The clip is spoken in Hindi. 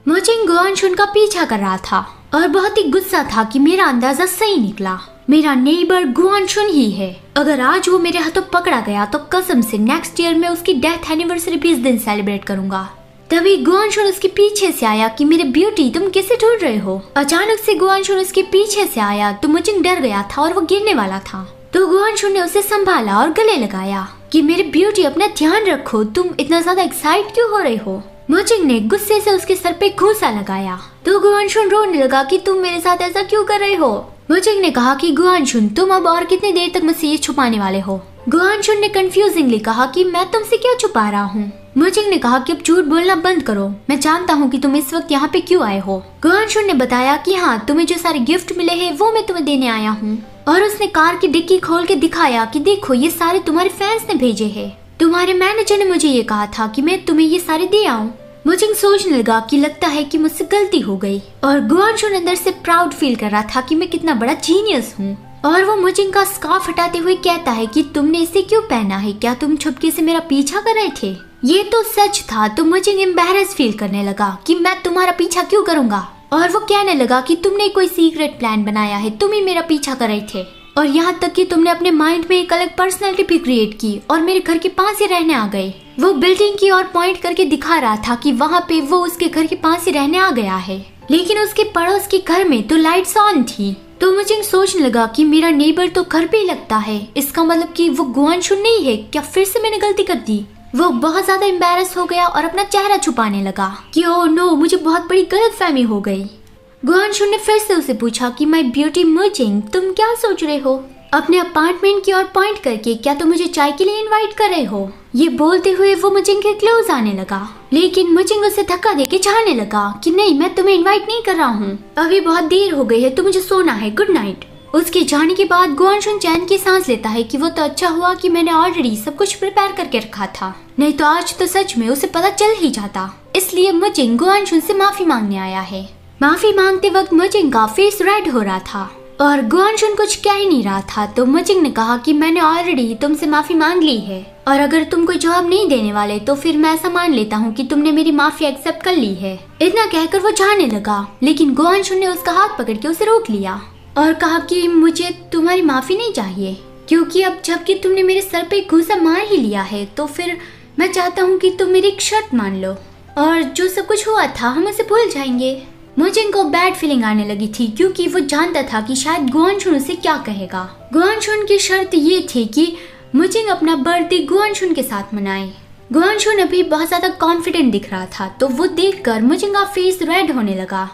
मुजिंग गुआनशुन का पीछा कर रहा था और बहुत ही गुस्सा था कि मेरा अंदाजा सही निकला। मेरा नेबर गुआनशुन ही है। अगर आज वो मेरे हाथों पकड़ा गया तो कसम से नेक्स्ट ईयर में उसकी डेथ एनिवर्सरी भी इस दिन सेलिब्रेट करूंगा। तभी गुआनशुन उसके पीछे से आया कि मेरे ब्यूटी तुम किसे ढूंढ रहे हो। अचानक से गुआनशुन उसके पीछे से आया तो मुजिंग डर गया था और वो गिरने वाला था। तो गुआनशुन ने उसे संभाला और गले लगाया कि मेरे ब्यूटी अपना ध्यान रखो, तुम इतना ज्यादा एक्साइट क्यों हो रहे हो। मुजिंग ने गुस्से से उसके सर पे घूंसा लगाया तो गुआनशुन रोने लगा कि तुम मेरे साथ ऐसा क्यों कर रहे हो। मुजिंग ने कहा कि गुआनशुन तुम अब और कितनी देर तक मुझसे ये छुपाने वाले हो। गुआनशुन ने कंफ्यूजिंगली कहा कि मैं तुमसे क्या छुपा रहा हूँ। मुजिंग ने कहा कि अब झूठ बोलना बंद करो, मैं जानता हूँ कि तुम इस वक्त यहाँ पे क्यों आए हो। गुआनशुन ने बताया कि हाँ, तुम्हें जो सारे गिफ्ट मिले हैं वो मैं तुम्हें देने आया हूँ। और उसने कार की डिक्की खोल के दिखाया कि देखो ये सारे तुम्हारे फैंस ने भेजे हैं। तुम्हारे मैनेजर ने मुझे ये कहा था कि मैं तुम्हें ये सारे दे आऊँ। मुजिंग सोचने लगा कि लगता है कि मुझसे गलती हो गई और गुआनशुन अंदर से प्राउड फील कर रहा था कि मैं कितना बड़ा जीनियस हूँ। और वो मुजिंग का स्कार्फ हटाते हुए कहता है कि तुमने इसे क्यों पहना है, क्या तुम छुपके से मेरा पीछा कर रहे थे। ये तो सच था तो मुजिंग एम्बैरेस फील करने लगा कि मैं तुम्हारा पीछा क्यों करूंगा। और वो कहने लगा कि तुमने कोई सीक्रेट प्लान बनाया है, तुम ही मेरा पीछा कर रहे थे और यहाँ तक कि तुमने अपने माइंड में एक अलग पर्सनैलिटी भी क्रिएट की और मेरे घर के पास ही रहने आ गए। वो बिल्डिंग की ओर पॉइंट करके दिखा रहा था कि वहाँ पे वो उसके घर के पास ही रहने आ गया है, लेकिन उसके पड़ोस के घर में तो लाइट्स ऑन थी। तो मुझे सोचने लगा कि मेरा नेबर तो घर पे ही लगता है, इसका मतलब कि वो गुआनशुन नहीं है। क्या फिर से मैंने गलती कर दी। वो बहुत ज्यादा एम्बैरेस हो गया और अपना चेहरा छुपाने लगा कि ओह नो, मुझे बहुत बड़ी गलतफहमी हो गई। गुआनशुन ने फिर से उसे पूछा कि माय ब्यूटी मुजिंग तुम क्या सोच रहे हो, अपने अपार्टमेंट की ओर पॉइंट करके। क्या तुम मुझे चाय के लिए इनवाइट कर रहे हो। ये बोलते हुए वो मुजिंग के क्लोज आने लगा, लेकिन मुजिंग उसे धक्का देके जाने लगा कि नहीं, मैं तुम्हें इनवाइट नहीं कर रहा हूँ, अभी बहुत देर हो गई है तो मुझे सोना है, गुड नाइट। उसके जाने के बाद गुआनशुन चैन की सांस लेता है कि वो तो अच्छा हुआ कि मैंने ऑलरेडी सब कुछ प्रिपेयर करके रखा था, नहीं तो आज तो सच में उसे पता चल ही जाता। इसलिए मुजिंग गुआनशुन से माफी मांगने आया है। माफी मांगते वक्त मुजिंग का फेस रेड हो रहा था और गुआनशुन कुछ कह ही नहीं रहा था। तो मुजिंग ने कहा कि मैंने ऑलरेडी तुमसे माफी मांग ली है और अगर तुम कोई जवाब नहीं देने वाले तो फिर मैं ऐसा मान लेता हूँ कि तुमने मेरी माफी एक्सेप्ट कर ली है। इतना कहकर वो जाने लगा, लेकिन गुआनशुन ने उसका हाथ पकड़ के उसे रोक लिया और कहा कि मुझे तुम्हारी माफी नहीं चाहिए, क्योंकि अब जबकि तुमने मेरे सर पे घूंसा मार ही लिया है तो फिर मैं चाहता हूँ कि तुम मेरी एक शर्त मान लो और जो सब कुछ हुआ था हम उसे भूल जाएंगे। मुजिंग को बैड फीलिंग आने लगी थी क्योंकि वो जानता था कि शायद गुआनशुन उसे क्या कहेगा। गुआनशुन की शर्त ये थी कि मुजिंग अपना बर्थडे गुआनशुन के साथ मनाए। गुआनशुन अभी बहुत ज्यादा कॉन्फिडेंट दिख रहा था तो वो देखकर मुजिंग का फेस रेड होने लगा।